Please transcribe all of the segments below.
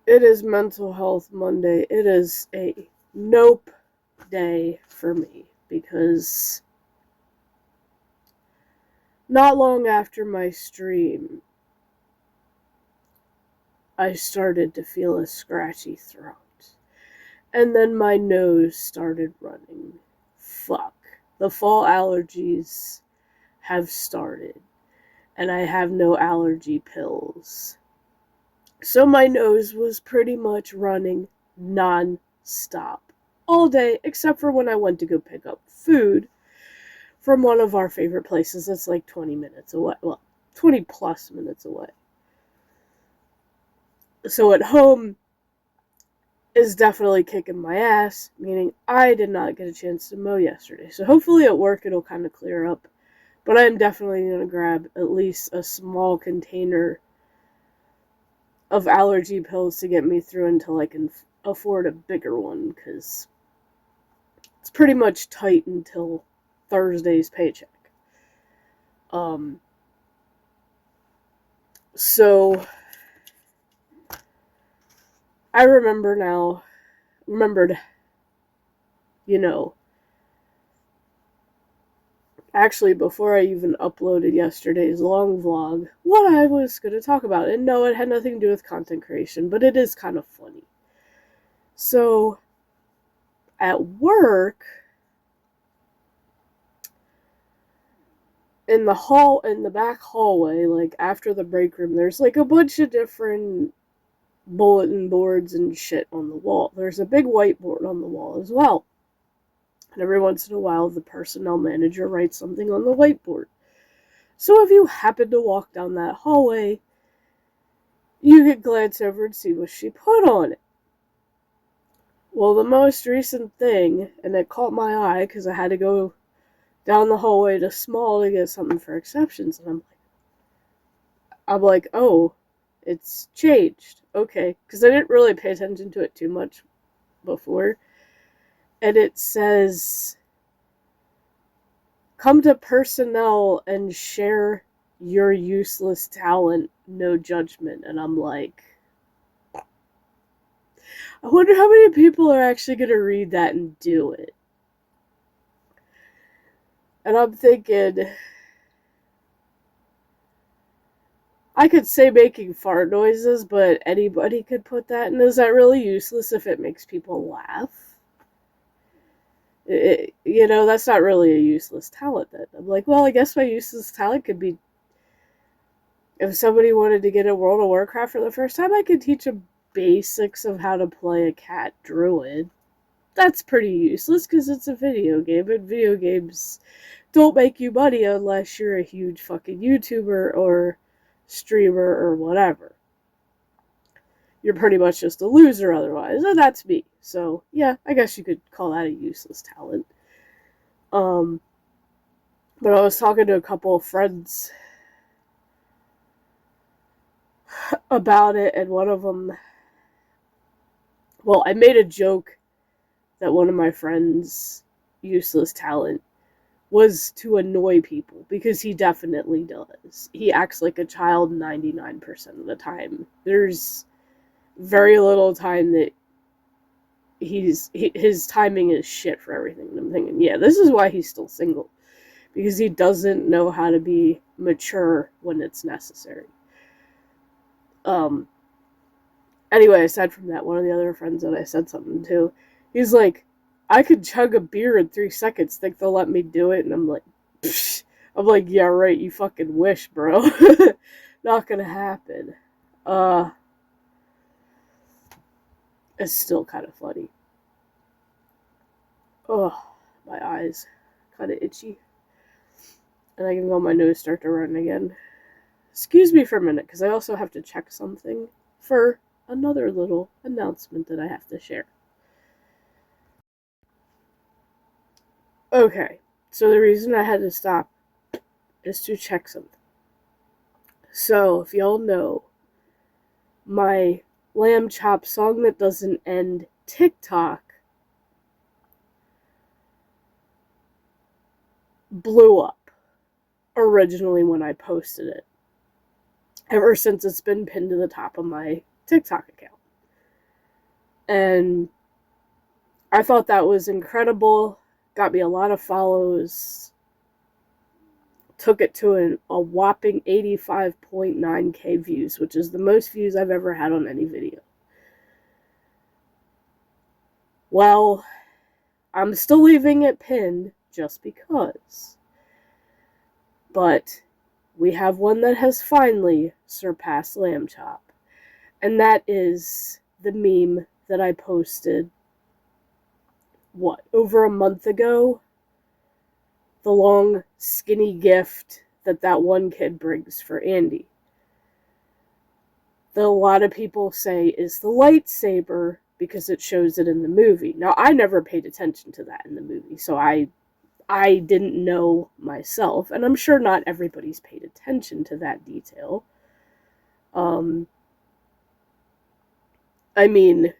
It is Mental Health Monday. It is a nope day for me because not long after my stream, I started to feel a scratchy throat. And then my nose started running. Fuck. The fall allergies have started, and I have no allergy pills. So my nose was pretty much running non-stop all day, except for when I went to go pick up food from one of our favorite places that's like 20 minutes away. Well, 20 plus minutes away. So at home is definitely kicking my ass, meaning I did not get a chance to mow yesterday. So hopefully at work it'll kind of clear up. But I'm definitely going to grab at least a small container of allergy pills to get me through until I can afford a bigger one, because it's pretty much tight until Thursday's paycheck. So I remembered, actually before I even uploaded yesterday's long vlog, what I was going to talk about. And no, it had nothing to do with content creation, but it is kind of funny. So at work, in the back hallway, like after the break room, there's like a bunch of different bulletin boards and shit on the wall. There's a big whiteboard on the wall as well. And every once in a while, the personnel manager writes something on the whiteboard. So if you happen to walk down that hallway, you could glance over and see what she put on it. Well, the most recent thing, and it caught my eye because I had to go down the hallway to Small to get something for exceptions, and I'm like, oh, it's changed. Okay, because I didn't really pay attention to it too much before. And it says, come to personnel and share your useless talent, no judgment. And I'm like, I wonder how many people are actually going to read that and do it. And I'm thinking, I could say making fart noises, but anybody could put that. And is that really useless if it makes people laugh? That's not really a useless talent then. I'm like, well, I guess my useless talent could be, if somebody wanted to get in World of Warcraft for the first time, I could teach them basics of how to play a cat druid. That's pretty useless because it's a video game, and video games don't make you money unless you're a huge fucking YouTuber or streamer or whatever. You're pretty much just a loser otherwise, and that's me. So, yeah, I guess you could call that a useless talent. But I was talking to a couple of friends about it, and one of them, well, I made a joke that one of my friends' useless talent was to annoy people, because he definitely does. He acts like a child 99% of the time. There's very little time that his timing is shit for everything. And I'm thinking, yeah, this is why he's still single, because he doesn't know how to be mature when it's necessary. Anyway, aside from that, one of the other friends that I said something to, he's like, I could chug a beer in 3 seconds, think they'll let me do it? And I'm like, psh. I'm like, yeah, right, you fucking wish, bro. Not gonna happen. It's still kind of funny. Oh, my eyes kind of itchy. And I can feel my nose start to run again. Excuse me for a minute, because I also have to check something for another little announcement that I have to share. Okay, so the reason I had to stop is to check something. So, if y'all know, my lamb chop song that doesn't end TikTok blew up originally when I posted it. Ever since it's been pinned to the top of my TikTok account. And I thought that was incredible. Got me a lot of follows. Took it to a whopping 85.9k views, which is the most views I've ever had on any video. Well, I'm still leaving it pinned just because. But we have one that has finally surpassed Lamb Chop. And that is the meme that I posted, over a month ago? The long, skinny gift that one kid brings for Andy. That a lot of people say is the lightsaber because it shows it in the movie. Now, I never paid attention to that in the movie, so I didn't know myself, and I'm sure not everybody's paid attention to that detail. I mean,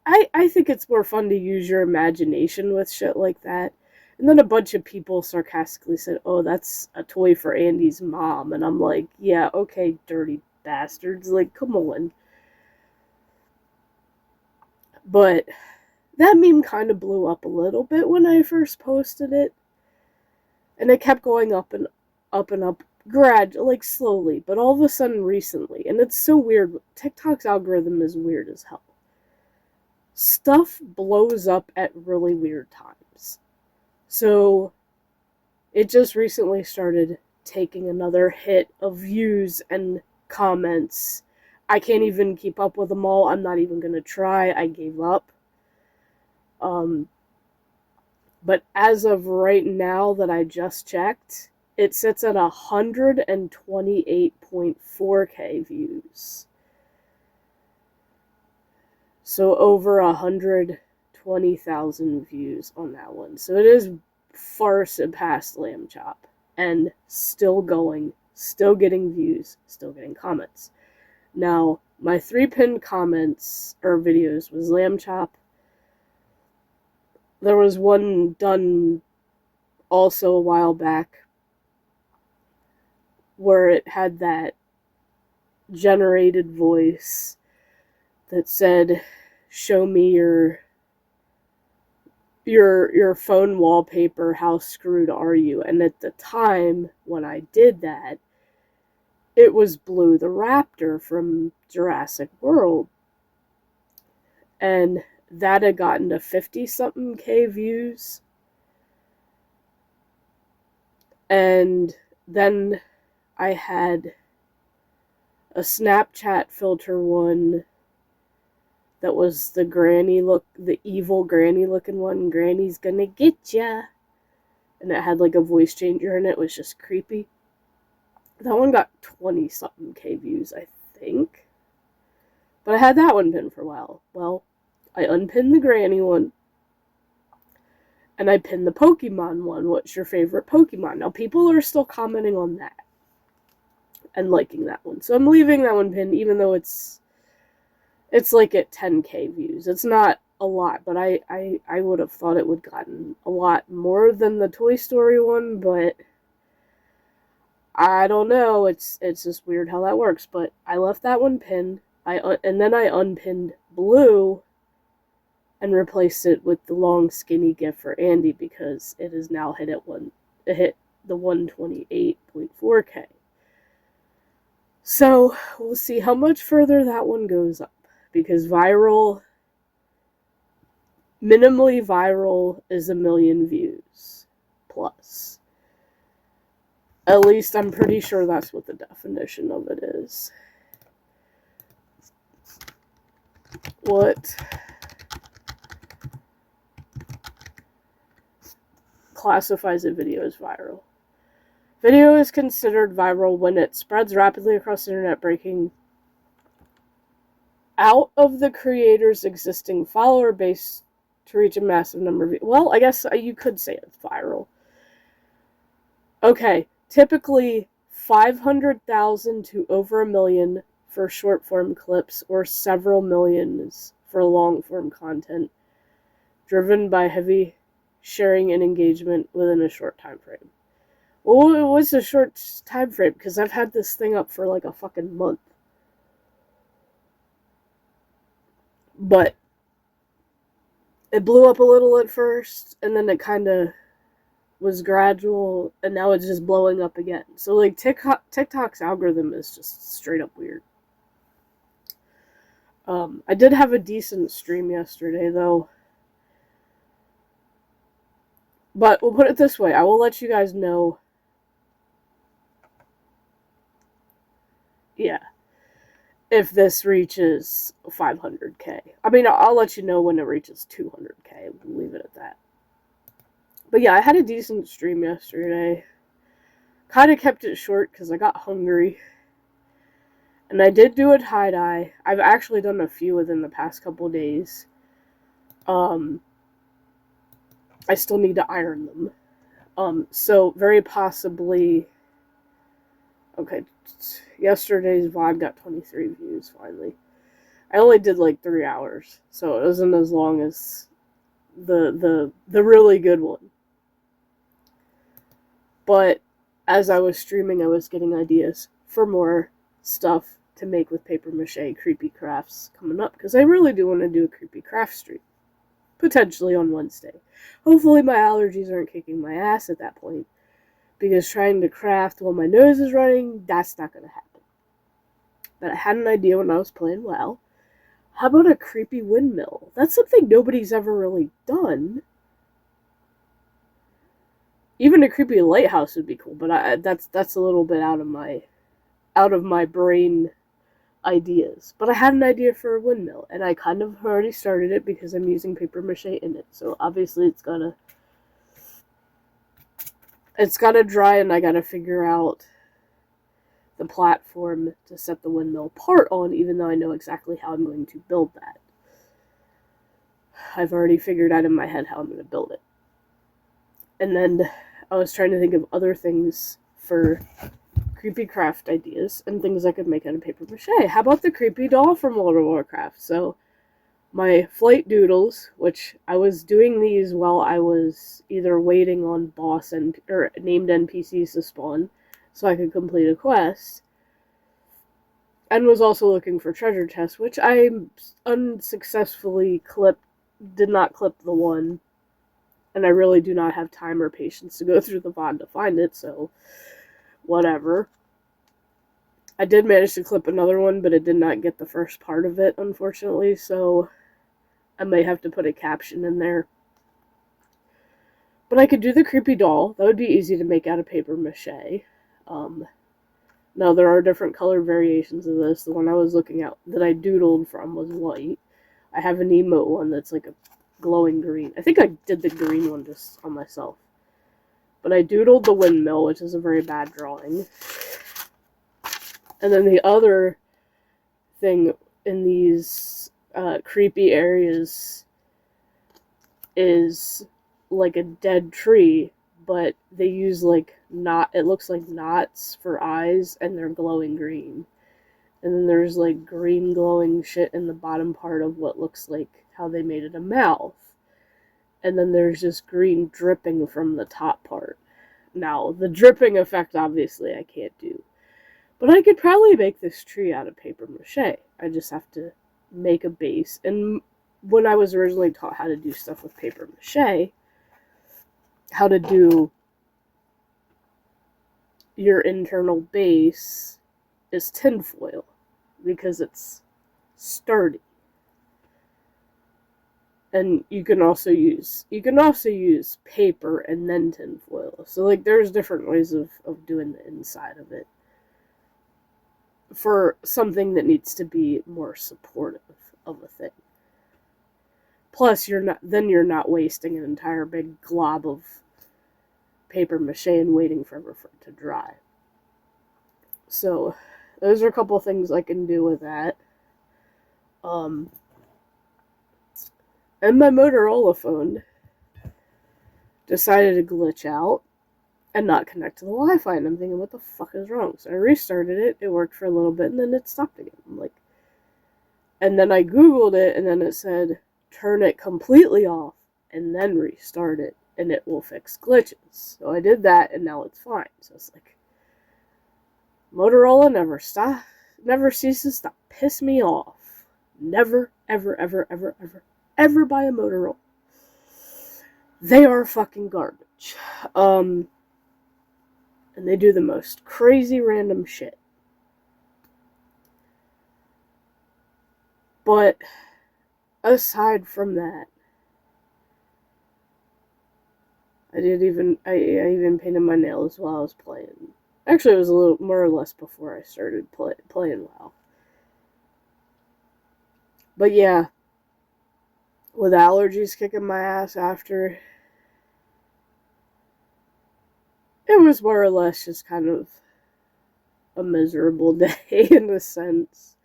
I think it's more fun to use your imagination with shit like that. And then a bunch of people sarcastically said, oh, that's a toy for Andy's mom. And I'm like, yeah, okay, dirty bastards. Like, come on. But that meme kind of blew up a little bit when I first posted it. And it kept going up and up and up, like slowly. But all of a sudden recently, and it's so weird, TikTok's algorithm is weird as hell. Stuff blows up at really weird times. So, it just recently started taking another hit of views and comments. I can't even keep up with them all. I'm not even going to try. I gave up. But as of right now that I just checked, it sits at 128.4k views. So over 120,000 views on that one. So it is far surpassed Lamb Chop. And still going, still getting views, still getting comments. Now, my 3 pinned comments, or videos, was Lamb Chop. There was one done also a while back where it had that generated voice that said, show me your phone wallpaper, how screwed are you? And at the time when I did that, it was Blue the Raptor from Jurassic World. And that had gotten to 50-something K views. And then I had a Snapchat filter one that was the evil granny looking one. Granny's gonna get ya. And it had like a voice changer and it was just creepy. That one got 20-something K views, I think. But I had that one pinned for a while. Well, I unpinned the granny one. And I pinned the Pokemon one. What's your favorite Pokemon? Now, people are still commenting on that. And liking that one. So I'm leaving that one pinned, even though it's like at 10k views. It's not a lot, but I would have thought it would have gotten a lot more than the Toy Story one, but I don't know. It's just weird how that works. But I left that one pinned. And then I unpinned Blue and replaced it with the long skinny gift for Andy because it is now hit the 128.4k. So we'll see how much further that one goes up because minimally viral is 1 million views plus. At least I'm pretty sure that's what the definition of it is. What classifies a video as viral? Video is considered viral when it spreads rapidly across the internet, breaking out of the creator's existing follower base to reach a massive number of views. Well, I guess you could say it's viral. Okay, typically 500,000 to over 1 million for short-form clips or several millions for long-form content, driven by heavy sharing and engagement within a short time frame. Well, it was a short time frame because I've had this thing up for like a fucking month. But it blew up a little at first, and then it kind of was gradual, and now it's just blowing up again. So like TikTok's algorithm is just straight up weird. I did have a decent stream yesterday though. But we'll put it this way, I will let you guys know. Yeah. If this reaches 500k. I mean, I'll let you know when it reaches 200k. We'll leave it at that. But yeah, I had a decent stream yesterday. Kind of kept it short because I got hungry. And I did do a tie-dye. I've actually done a few within the past couple days. I still need to iron them. So very possibly... Okay, yesterday's vlog got 23 views, finally. I only did like 3 hours, so it wasn't as long as the really good one. But as I was streaming, I was getting ideas for more stuff to make with paper mache creepy crafts coming up, because I really do want to do a creepy craft stream. Potentially on Wednesday. Hopefully my allergies aren't kicking my ass at that point, because trying to craft while my nose is running, that's not going to happen. But I had an idea when I was playing WoW. How about a creepy windmill? That's something nobody's ever really done. Even a creepy lighthouse would be cool, but that's a little bit out of my brain ideas. But I had an idea for a windmill, and I kind of already started it because I'm using paper mache in it. So obviously it's gotta dry, and I gotta figure out the platform to set the windmill part on, even though I know exactly how I'm going to build that. I've already figured out in my head how I'm going to build it. And then I was trying to think of other things for creepy craft ideas and things I could make out of paper mache. How about the creepy doll from World of Warcraft? So my flight doodles, which I was doing these while I was either waiting on boss or named NPCs to spawn so I could complete a quest, and was also looking for treasure chests, which I unsuccessfully did not clip the one, and I really do not have time or patience to go through the VOD to find it, so whatever. I did manage to clip another one, but it did not get the first part of it, unfortunately, so I may have to put a caption in there. But I could do the creepy doll. That would be easy to make out of paper mache. Now, there are different color variations of this. The one I was looking at that I doodled from was white. I have an emote one that's like a glowing green. I think I did the green one just on myself. But I doodled the windmill, which is a very bad drawing. And then the other thing in these creepy areas is like a dead tree, but they use like it looks like knots for eyes, and they're glowing green. And then there's like green glowing shit in the bottom part of what looks like how they made it a mouth. And then there's just green dripping from the top part. Now, the dripping effect obviously I can't do. But I could probably make this tree out of paper mache. I just have to make a base. And when I was originally taught how to do stuff with paper mache, how to do your internal base is tinfoil, because it's sturdy. And you can also use paper and then tinfoil. So like there's different ways of doing the inside of it for something that needs to be more supportive of a thing. Plus you're not wasting an entire big glob of paper mache and waiting forever for it to dry. So those are a couple things I can do with that. And my Motorola phone decided to glitch out and not connect to the Wi-Fi, and I'm thinking, what the fuck is wrong? So I restarted it, it worked for a little bit, and then it stopped again. I'm like, and then I Googled it, and then it said, turn it completely off, and then restart it, and it will fix glitches. So I did that, and now it's fine. So it's like, Motorola never ceases to piss me off. Never, ever, ever, ever, ever, ever buy a Motorola. They are fucking garbage. And they do the most crazy random shit. But aside from that, I even painted my nails while I was playing. Actually, it was a little more or less before I started playing WoW. But yeah, with allergies kicking my ass after, it was more or less just kind of a miserable day in a sense.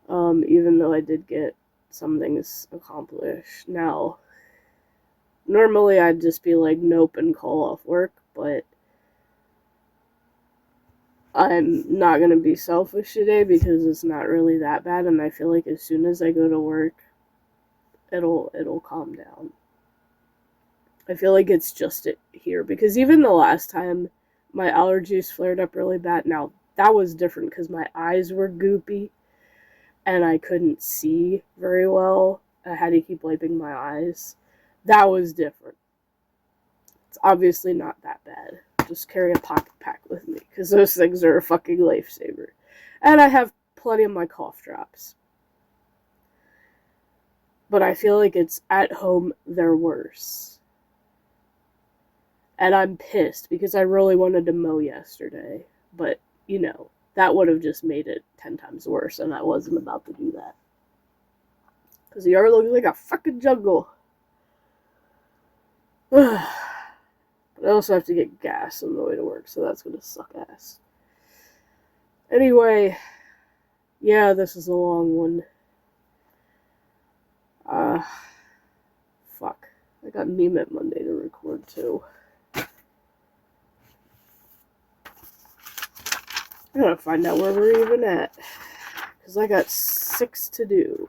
Even though I did get some things accomplished. Now, normally I'd just be like, nope, and call off work, but I'm not going to be selfish today because it's not really that bad, and I feel like as soon as I go to work, it'll calm down. I feel like it's just here, because even the last time my allergies flared up really bad, now that was different because my eyes were goopy and I couldn't see very well. I had to keep wiping my eyes. That was different. It's obviously not that bad. Just carry a pocket pack with me, because those things are a fucking lifesaver. And I have plenty of my cough drops. But I feel like it's at home, they're worse. And I'm pissed, because I really wanted to mow yesterday. But, you know, that would have just made it 10 times worse, and I wasn't about to do that. Because the yard looks like a fucking jungle. But I also have to get gas on the way to work, so that's gonna suck ass. Anyway, yeah, this is a long one. Fuck. I got Meme at Monday to record too. I gotta find out where we're even at, because I got 6 to do.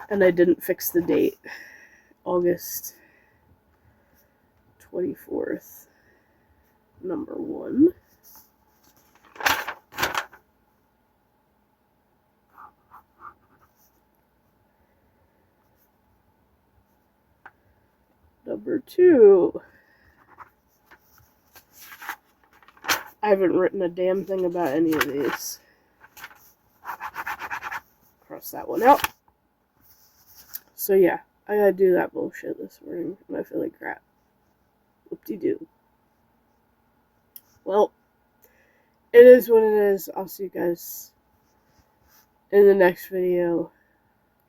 And I didn't fix the date. August 24th. Number 1. Number 2. I haven't written a damn thing about any of these. Cross that one out. So yeah, I gotta do that bullshit this morning, and I feel like crap. Whoop-de-doo. Well, it is what it is. I'll see you guys in the next video.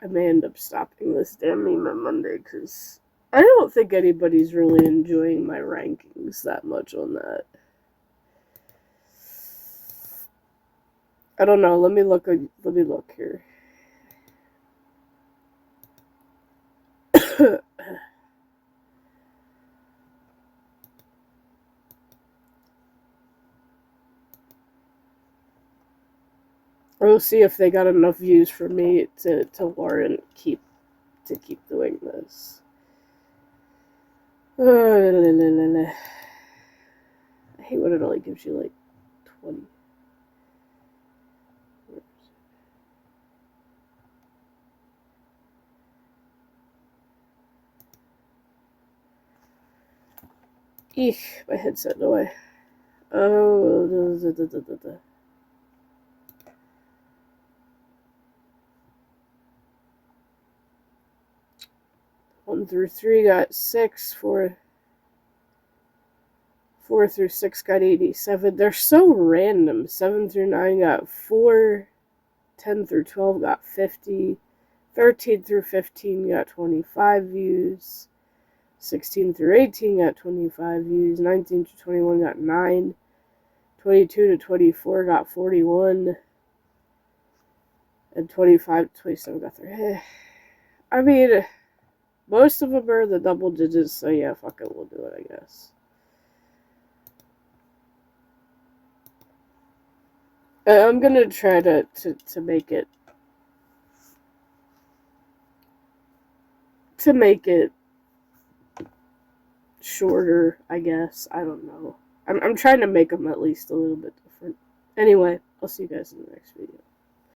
I may end up stopping this damn Meme on Monday, because I don't think anybody's really enjoying my rankings that much on that. I don't know. Let me look here. We'll see if they got enough views for me to warrant keep doing this. I hate when it only gives you like 20. Eek, my headset away. Oh, 1 through 3 got 6. 4 through 6 got 87. They're so random. 7 through 9 got 4. 10 through 12 got 50. 13 through 15 got 25 views. 16 through 18 got 25 views. 19 to 21 got 9. 22 to 24 got 41. And 25 to 27 got 3. I mean, most of them are the double digits, so yeah, fuck it, we'll do it, I guess. I'm gonna try to make it shorter, I guess. I don't know. I'm trying to make them at least a little bit different. Anyway, I'll see you guys in the next